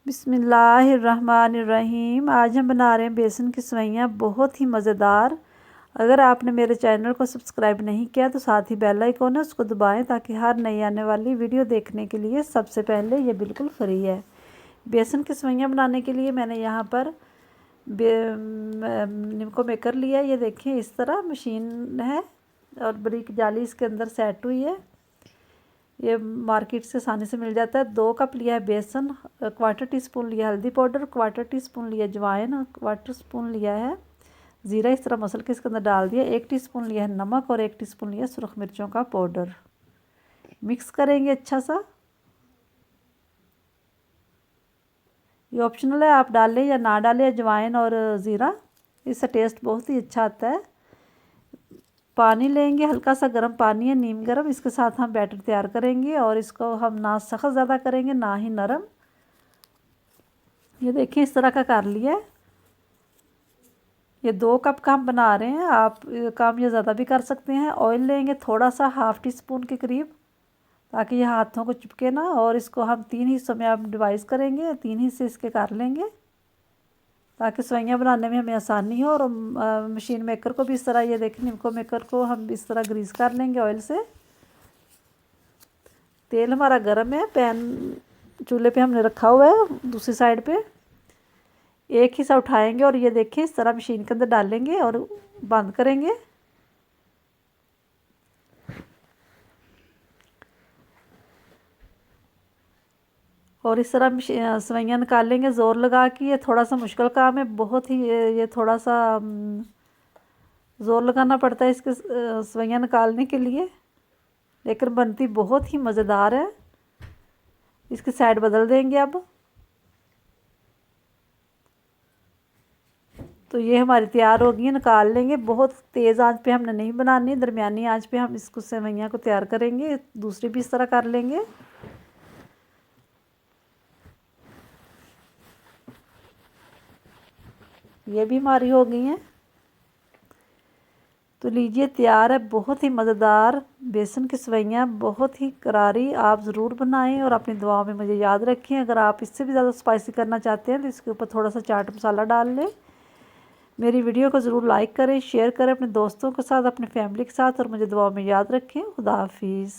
बिस्मिल्लाहिर्रहमानिर्रहीम। आज हम बना रहे हैं बेसन की सेवइयाँ, बहुत ही मज़ेदार। अगर आपने मेरे चैनल को सब्सक्राइब नहीं किया तो साथ ही बेल आइकन है उसको दबाएं ताकि हर नई आने वाली वीडियो देखने के लिए सबसे पहले ये बिल्कुल फ्री है। बेसन की सेवइयाँ बनाने के लिए मैंने यहाँ पर निम्को मेकर लिया है। ये देखें, इस तरह मशीन है और बारीक जाली इसके अंदर सेट हुई है। ये मार्केट से आसानी से मिल जाता है। 2 कप लिया है बेसन, 1/4 टीस्पून लिया हल्दी पाउडर, 1/4 टीस्पून लिया अजवाइन, 1/4 टीस्पून लिया है ज़ीरा। इस तरह मसल के इसके अंदर डाल दिया। 1 टीस्पून लिया है नमक और 1 टीस्पून लिया सुरख मिर्चों का पाउडर। मिक्स करेंगे अच्छा सा। ये ऑप्शनल है, आप डालें या ना डालें अजवाइन और ज़ीरा, इससे टेस्ट बहुत ही अच्छा आता है। पानी लेंगे, हल्का सा गर्म पानी है, नीम गर्म। इसके साथ हम बैटर तैयार करेंगे और इसको हम ना सख्त ज़्यादा करेंगे ना ही नरम। ये देखें, इस तरह का कर लिया है। ये 2 कप का हम बना रहे हैं, आप काम ये ज़्यादा भी कर सकते हैं। ऑयल लेंगे थोड़ा सा, 1/2 टीस्पून के करीब, ताकि ये हाथों को चिपके ना। और इसको हम 3 हिस्सों में आप डिवाइड करेंगे, 3 हिस्से इसके कर लेंगे ताकि सेवइयाँ बनाने में हमें आसानी हो। और मशीन मेकर को भी इस तरह, ये देखें निम्को मेकर को हम इस तरह ग्रीस कर लेंगे ऑयल से। तेल हमारा गर्म है, पैन चूल्हे पे हमने रखा हुआ है। दूसरी साइड पे एक हिस्सा उठाएंगे और ये देखें इस तरह मशीन के अंदर डालेंगे और बंद करेंगे। और इस तरह सेवइयाँ निकाल लेंगे ज़ोर लगा के। ये थोड़ा सा मुश्किल काम है, बहुत ही ये थोड़ा सा ज़ोर लगाना पड़ता है इसके सेवइयाँ निकालने के लिए, लेकिन बनती बहुत ही मज़ेदार है। इसकी साइड बदल देंगे अब। तो ये हमारी तैयार हो गई, निकाल लेंगे। बहुत तेज़ आंच पे हमने नहीं बनानी, दरमियानी आंच पे हम इसको सेवइयाँ को तैयार करेंगे। दूसरी भी इस तरह कर लेंगे। ये भी हमारी हो गई हैं। तो लीजिए, तैयार है बहुत ही मज़ेदार बेसन की सेवइयाँ, बहुत ही करारी। आप ज़रूर बनाएं और अपनी दुआओं में मुझे याद रखें। अगर आप इससे भी ज़्यादा स्पाइसी करना चाहते हैं तो इसके ऊपर थोड़ा सा चाट मसाला डाल लें। मेरी वीडियो को ज़रूर लाइक करें, शेयर करें अपने दोस्तों के साथ, अपनी फैमिली के साथ, और मुझे दुआओं में याद रखें। खुदा हाफिज़।